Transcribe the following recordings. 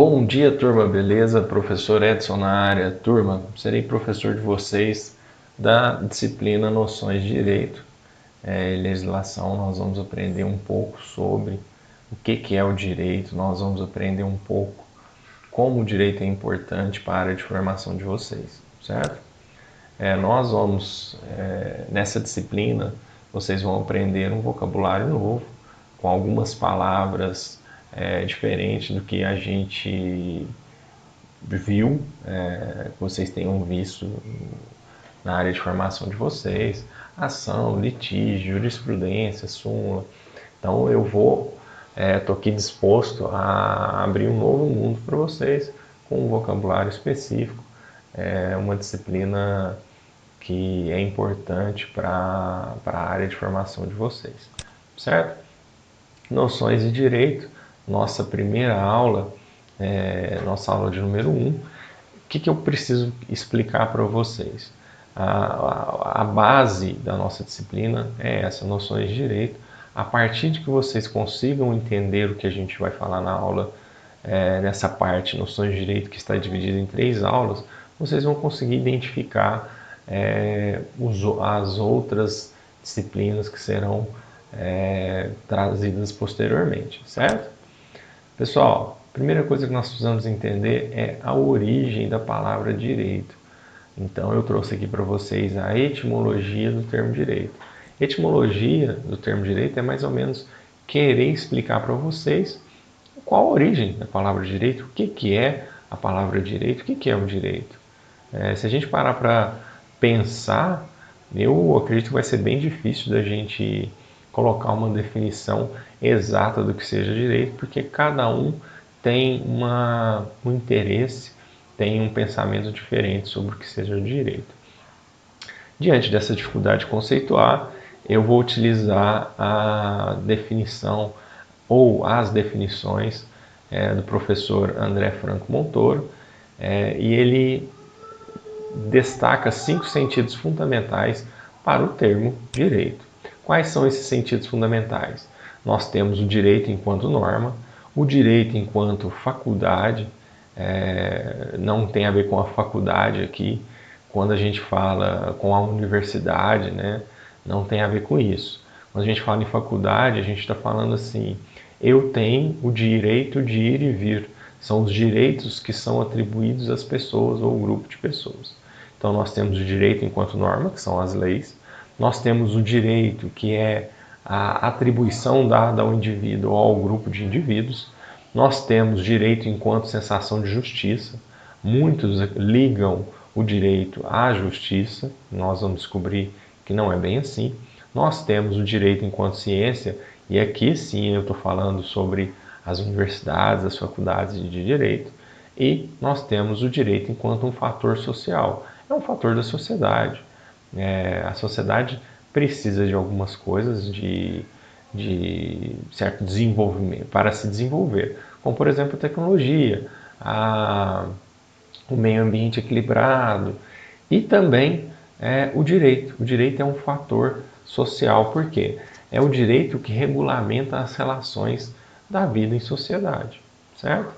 Bom dia, turma, beleza? Professor Edson na área. Turma, serei professor de vocês da disciplina Noções de Direito e Legislação. Nós vamos aprender um pouco sobre o que é o direito, nós vamos aprender um pouco como o direito é importante para a área de formação de vocês, certo? Nessa disciplina, vocês vão aprender um vocabulário novo, com algumas palavras diferentes do que a gente viu, que vocês tenham visto na área de formação de vocês, ação, litígio, jurisprudência, súmula. Então estou aqui disposto a abrir um novo mundo para vocês com um vocabulário específico, uma disciplina que é importante para a área de formação de vocês, certo? Noções de direito, nossa primeira aula, nossa aula de número 1. O que eu preciso explicar para vocês? A base da nossa disciplina é essa, noções de direito. A partir de que vocês consigam entender o que a gente vai falar na aula, nessa parte, noções de direito, que está dividida em 3 aulas, vocês vão conseguir identificar as outras disciplinas que serão trazidas posteriormente, certo? Pessoal, a primeira coisa que nós precisamos entender é a origem da palavra direito. Então eu trouxe aqui para vocês a etimologia do termo direito. Etimologia do termo direito é mais ou menos querer explicar para vocês qual a origem da palavra direito, o que é a palavra direito, o que é o direito. Se a gente parar para pensar, eu acredito que vai ser bem difícil da gente colocar uma definição exata do que seja direito, porque cada um tem um interesse, tem um pensamento diferente sobre o que seja direito. Diante dessa dificuldade de conceituar, eu vou utilizar a definição ou as definições do professor André Franco Montoro, e ele destaca 5 sentidos fundamentais para o termo direito. Quais são esses sentidos fundamentais? Nós temos o direito enquanto norma, o direito enquanto faculdade, não tem a ver com a faculdade aqui, quando a gente fala com a universidade, né, não tem a ver com isso. Quando a gente fala em faculdade, a gente está falando assim, eu tenho o direito de ir e vir, são os direitos que são atribuídos às pessoas ou ao grupo de pessoas. Então nós temos o direito enquanto norma, que são as leis, nós temos o direito, que é a atribuição dada ao indivíduo ou ao grupo de indivíduos, nós temos direito enquanto sensação de justiça, muitos ligam o direito à justiça, nós vamos descobrir que não é bem assim. Nós temos o direito enquanto ciência, e aqui sim eu estou falando sobre as universidades, as faculdades de direito, e nós temos o direito enquanto um fator social, é um fator da sociedade. A sociedade precisa de algumas coisas, de certo desenvolvimento, para se desenvolver, como por exemplo a tecnologia, o meio ambiente equilibrado e também o direito. O direito é um fator social, porque é o direito que regulamenta as relações da vida em sociedade, certo?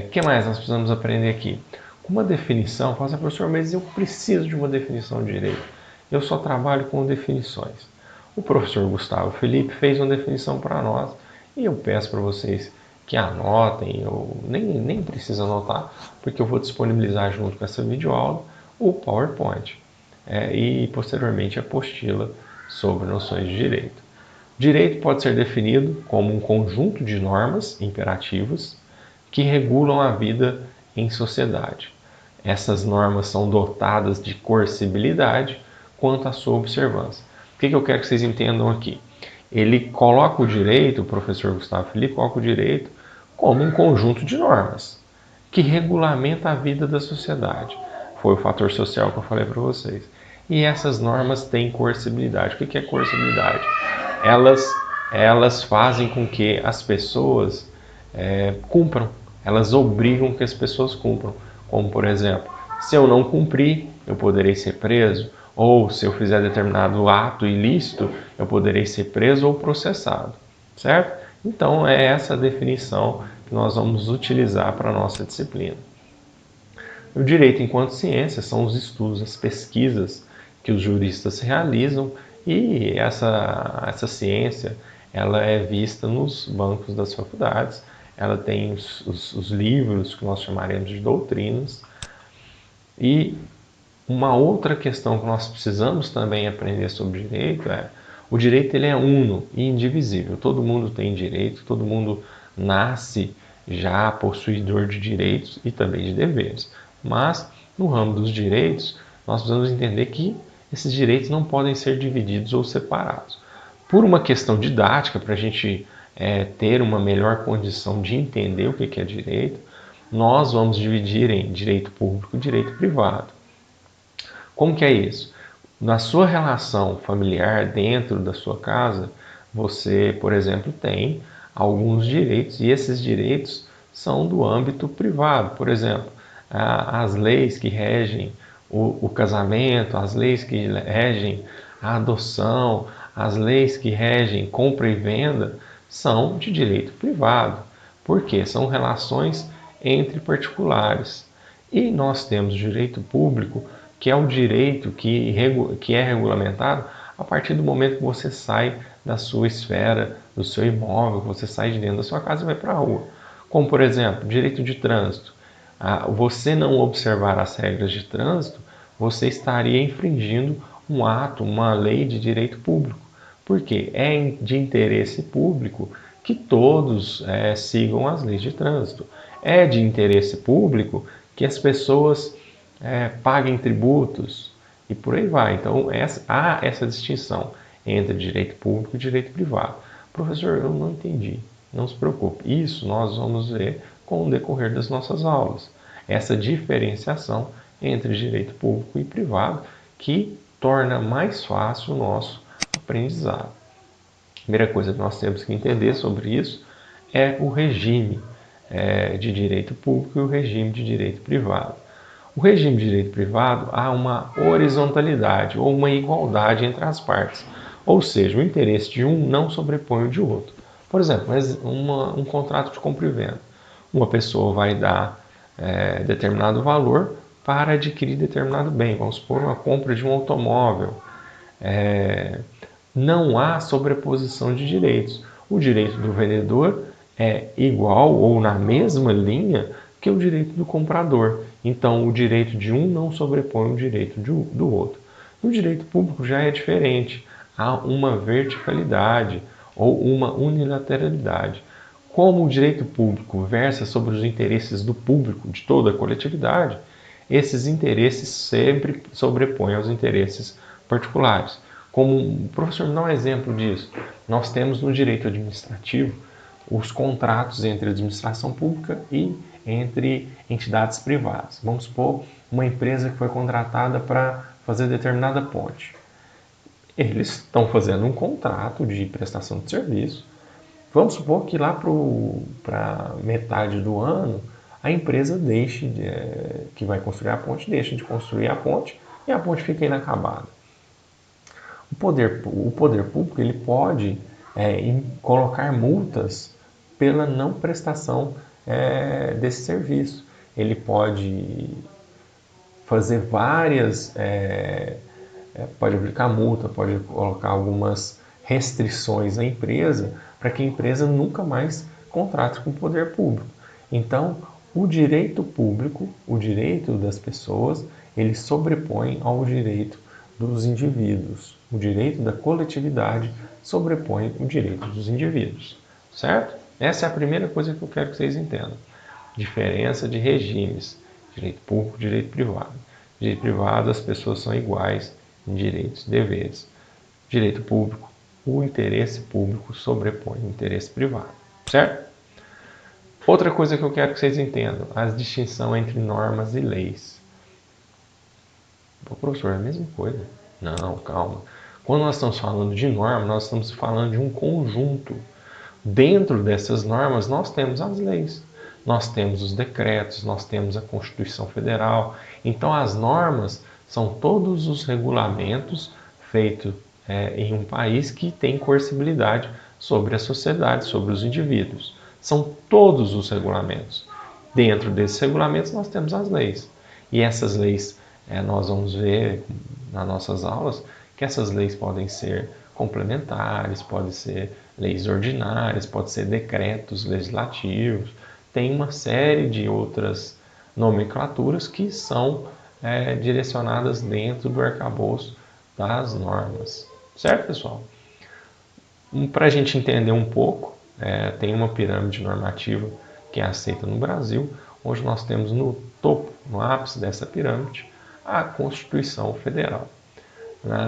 O que mais nós precisamos aprender aqui? Com uma definição, fala assim, professor, mas eu preciso de uma definição de direito. Eu só trabalho com definições. O professor Gustavo Felipe fez uma definição para nós e eu peço para vocês que anotem, ou nem precisa anotar, porque eu vou disponibilizar junto com essa videoaula o PowerPoint e posteriormente a apostila sobre noções de direito. Direito pode ser definido como um conjunto de normas imperativas que regulam a vida em sociedade. Essas normas são dotadas de coercibilidade quanto à sua observância. O que eu quero que vocês entendam aqui? Ele coloca o direito, o professor Gustavo Felipe coloca o direito como um conjunto de normas que regulamenta a vida da sociedade. Foi o fator social que eu falei para vocês. E essas normas têm coercibilidade. O que é coercibilidade? Elas fazem com que as pessoas cumpram. Elas obrigam que as pessoas cumpram. Como, por exemplo, se eu não cumprir, eu poderei ser preso. Ou se eu fizer determinado ato ilícito, eu poderei ser preso ou processado. Certo? Então, é essa a definição que nós vamos utilizar para a nossa disciplina. O direito enquanto ciência são os estudos, as pesquisas que os juristas realizam, e essa ciência ela é vista nos bancos das faculdades, ela tem os livros que nós chamaremos de doutrinas. E uma outra questão que nós precisamos também aprender sobre direito é: o direito ele é uno e indivisível. Todo mundo tem direito, todo mundo nasce já possuidor de direitos e também de deveres. Mas no ramo dos direitos, nós precisamos entender que esses direitos não podem ser divididos ou separados. Por uma questão didática, para a gente ter uma melhor condição de entender o que é direito, nós vamos dividir em direito público e direito privado. Como que é isso? Na sua relação familiar, dentro da sua casa, você, por exemplo, tem alguns direitos e esses direitos são do âmbito privado. Por exemplo, as leis que regem o casamento, as leis que regem a adoção, as leis que regem compra e venda são de direito privado. Por quê? São relações entre particulares. E nós temos direito público, que é o direito que é regulamentado a partir do momento que você sai da sua esfera, do seu imóvel, que você sai de dentro da sua casa e vai para a rua. Como, por exemplo, direito de trânsito. Você não observar as regras de trânsito, você estaria infringindo um ato, uma lei de direito público. Porque é de interesse público que todos sigam as leis de trânsito. É de interesse público que as pessoas paguem tributos e por aí vai. Então, há essa distinção entre direito público e direito privado. Professor, eu não entendi. Não se preocupe. Isso nós vamos ver com o decorrer das nossas aulas. Essa diferenciação entre direito público e privado que torna mais fácil o nosso aprendizado. A primeira coisa que nós temos que entender sobre isso é o regime de direito público e o regime de direito privado. O regime de direito privado há uma horizontalidade ou uma igualdade entre as partes, ou seja, o interesse de um não sobrepõe o de outro. Por exemplo, um contrato de compra e venda. Uma pessoa vai dar determinado valor para adquirir determinado bem. Vamos supor uma compra de um automóvel. Não há sobreposição de direitos. O direito do vendedor é igual ou na mesma linha que o direito do comprador. Então, o direito de um não sobrepõe o direito do outro. No direito público já é diferente. Há uma verticalidade ou uma unilateralidade. Como o direito público versa sobre os interesses do público, de toda a coletividade, esses interesses sempre sobrepõem aos interesses particulares. Como, professor, me dá um exemplo disso. Nós temos no direito administrativo os contratos entre a administração pública e entre entidades privadas. Vamos supor uma empresa que foi contratada para fazer determinada ponte. Eles estão fazendo um contrato de prestação de serviço. Vamos supor que lá para metade do ano a empresa que vai construir a ponte deixa de construir a ponte e a ponte fica inacabada. O poder público ele pode colocar multas pela não prestação desse serviço. Ele pode fazer pode aplicar multa, pode colocar algumas restrições à empresa para que a empresa nunca mais contrate com o poder público. Então, o direito público, o direito das pessoas, ele sobrepõe ao direito dos indivíduos. O direito da coletividade sobrepõe o direito dos indivíduos, certo? Essa é a primeira coisa que eu quero que vocês entendam. Diferença de regimes, direito público e direito privado. Direito privado, as pessoas são iguais em direitos e deveres. Direito público, o interesse público sobrepõe o interesse privado, certo? Outra coisa que eu quero que vocês entendam, a distinção entre normas e leis. Pô, professor, é a mesma coisa. Não, calma. Quando nós estamos falando de norma, nós estamos falando de um conjunto. Dentro dessas normas, nós temos as leis, nós temos os decretos, nós temos a Constituição Federal. Então, as normas são todos os regulamentos feitos em um país que tem coercibilidade sobre a sociedade, sobre os indivíduos, são todos os regulamentos. Dentro desses regulamentos nós temos as leis. E essas leis, nós vamos ver nas nossas aulas, que essas leis podem ser complementares, podem ser leis ordinárias, podem ser decretos legislativos, tem uma série de outras nomenclaturas que são direcionadas dentro do arcabouço das normas. Certo, pessoal? Para a gente entender um pouco, tem uma pirâmide normativa que é aceita no Brasil, onde nós temos no topo, no ápice dessa pirâmide, a Constituição Federal.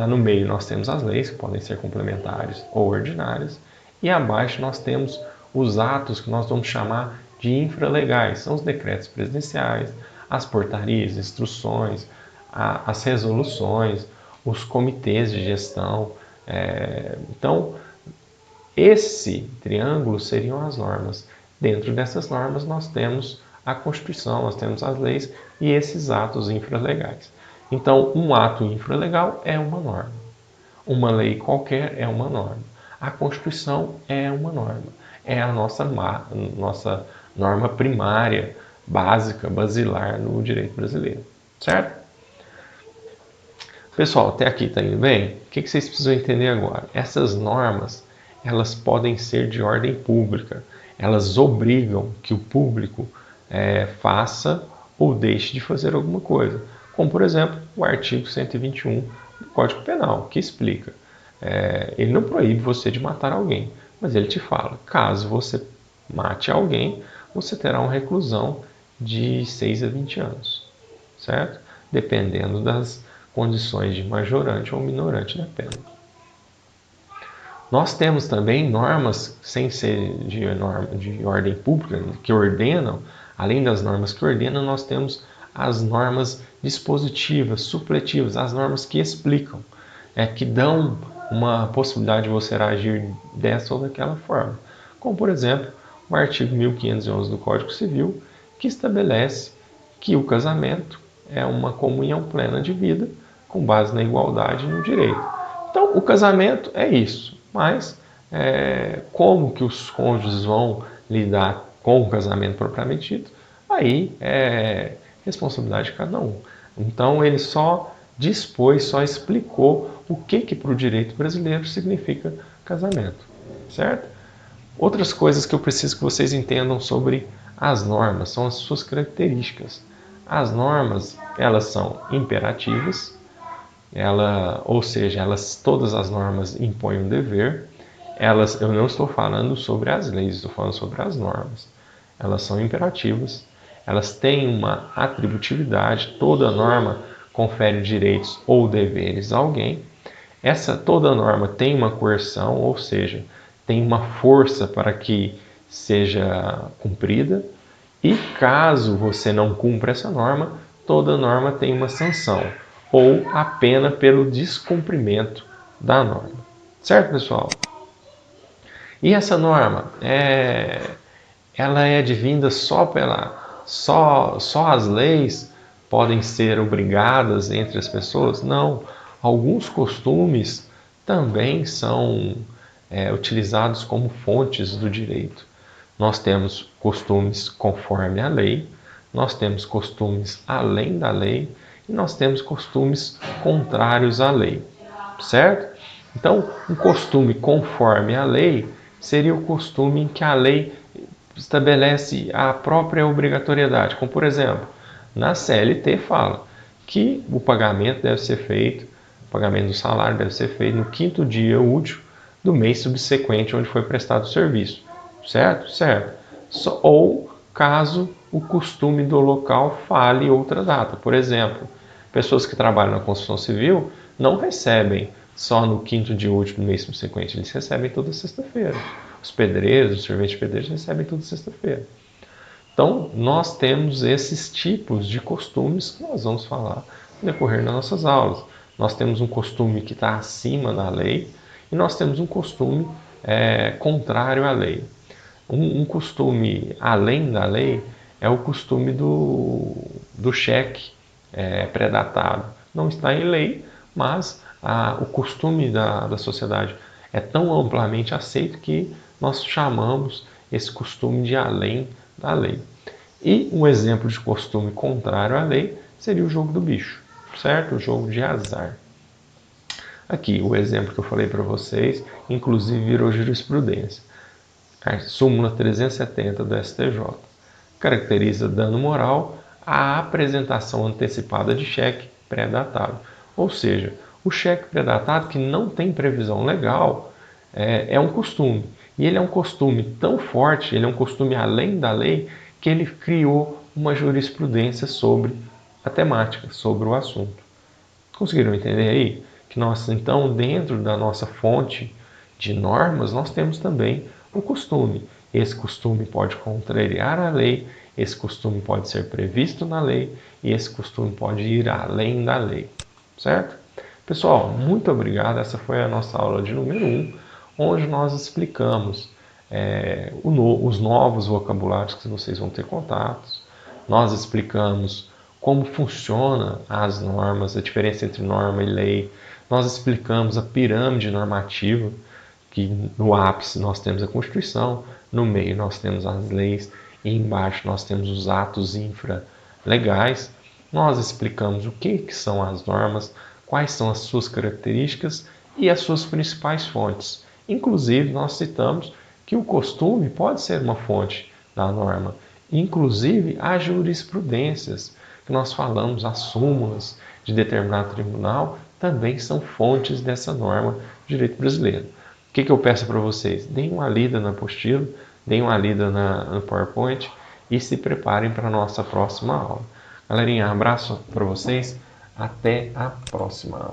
No meio nós temos as leis, que podem ser complementares ou ordinárias, e abaixo nós temos os atos que nós vamos chamar de infralegais, são os decretos presidenciais, as portarias, instruções, as resoluções, os comitês de gestão. Então, esse triângulo seriam as normas. Dentro dessas normas nós temos a Constituição, nós temos as leis e esses atos infralegais. Então, um ato infralegal é uma norma. Uma lei qualquer é uma norma. A Constituição é uma norma. É a nossa norma primária, básica, basilar no direito brasileiro. Certo? Pessoal, até aqui está indo bem? O que vocês precisam entender agora? Essas normas, elas podem ser de ordem pública. Elas obrigam que o público faça ou deixe de fazer alguma coisa. Como, por exemplo, o artigo 121 do Código Penal, que explica. Ele não proíbe você de matar alguém, mas ele te fala, caso você mate alguém, você terá uma reclusão de 6 a 20 anos, certo? Dependendo das condições de majorante ou minorante da pena. Nós temos também normas, sem ser de ordem pública, que ordenam, além das normas que ordenam, nós temos as normas dispositivas, supletivas, as normas que explicam, que dão uma possibilidade de você agir dessa ou daquela forma. Como, por exemplo, o artigo 1511 do Código Civil, que estabelece que o casamento é uma comunhão plena de vida, com base na igualdade e no direito. Então, o casamento é isso, mas como que os cônjuges vão lidar com o casamento propriamente dito, aí é responsabilidade de cada um. Então, ele só dispôs, só explicou o que para o direito brasileiro significa casamento, certo? Outras coisas que eu preciso que vocês entendam sobre as normas são as suas características. As normas, elas são imperativas, ou seja, todas as normas impõem um dever. Eu não estou falando sobre as leis, estou falando sobre as normas. Elas são imperativas, elas têm uma atributividade, toda norma confere direitos ou deveres a alguém. Toda norma tem uma coerção, ou seja, tem uma força para que seja cumprida. E caso você não cumpra essa norma, toda norma tem uma sanção, ou a pena pelo descumprimento da norma. Certo, pessoal? E essa norma, ela é advinda só as leis podem ser obrigadas entre as pessoas? Não. Alguns costumes também são utilizados como fontes do direito. Nós temos costumes conforme a lei, nós temos costumes além da lei e nós temos costumes contrários à lei, certo? Então, um costume conforme a lei seria o costume em que a lei estabelece a própria obrigatoriedade, como por exemplo, na CLT fala que o pagamento deve ser feito, o pagamento do salário deve ser feito no 5º dia útil do mês subsequente onde foi prestado o serviço, certo? Certo. Ou caso o costume do local fale outra data. Por exemplo, pessoas que trabalham na construção civil não recebem só no 5º dia útil do mês subsequente, eles recebem toda sexta-feira. Os pedreiros, os serventes de pedreiros recebem toda sexta-feira. Então, nós temos esses tipos de costumes que nós vamos falar no decorrer das nossas aulas. Nós temos um costume que está acima da lei e nós temos um costume contrário à lei. Um costume além da lei é o costume do cheque pré-datado. Não está em lei, mas o costume da sociedade é tão amplamente aceito que nós chamamos esse costume de ir além da lei. E um exemplo de costume contrário à lei seria o jogo do bicho, certo? O jogo de azar. Aqui, o exemplo que eu falei para vocês, inclusive virou jurisprudência. A súmula 370 do STJ caracteriza dano moral a apresentação antecipada de cheque pré-datado. Ou seja, o cheque pré-datado que não tem previsão legal é um costume. E ele é um costume tão forte, ele é um costume além da lei, que ele criou uma jurisprudência sobre a temática, sobre o assunto. Conseguiram entender aí? Que nós, então, dentro da nossa fonte de normas, nós temos também o costume. Esse costume pode contrariar a lei, esse costume pode ser previsto na lei e esse costume pode ir além da lei, certo? Pessoal, muito obrigado. Essa foi a nossa aula de número 1, onde nós explicamos os novos vocabulários que vocês vão ter contatos. Nós explicamos como funciona as normas, a diferença entre norma e lei. Nós explicamos a pirâmide normativa, que no ápice nós temos a Constituição, no meio nós temos as leis e embaixo nós temos os atos infralegais. Nós explicamos o que são as normas, quais são as suas características e as suas principais fontes. Inclusive, nós citamos que o costume pode ser uma fonte da norma. Inclusive, há jurisprudências que nós falamos, as súmulas de determinado tribunal também são fontes dessa norma do direito brasileiro. O que eu peço para vocês? Deem uma lida na apostila, deem uma lida no PowerPoint e se preparem para a nossa próxima aula. Galerinha, abraço para vocês, até a próxima aula.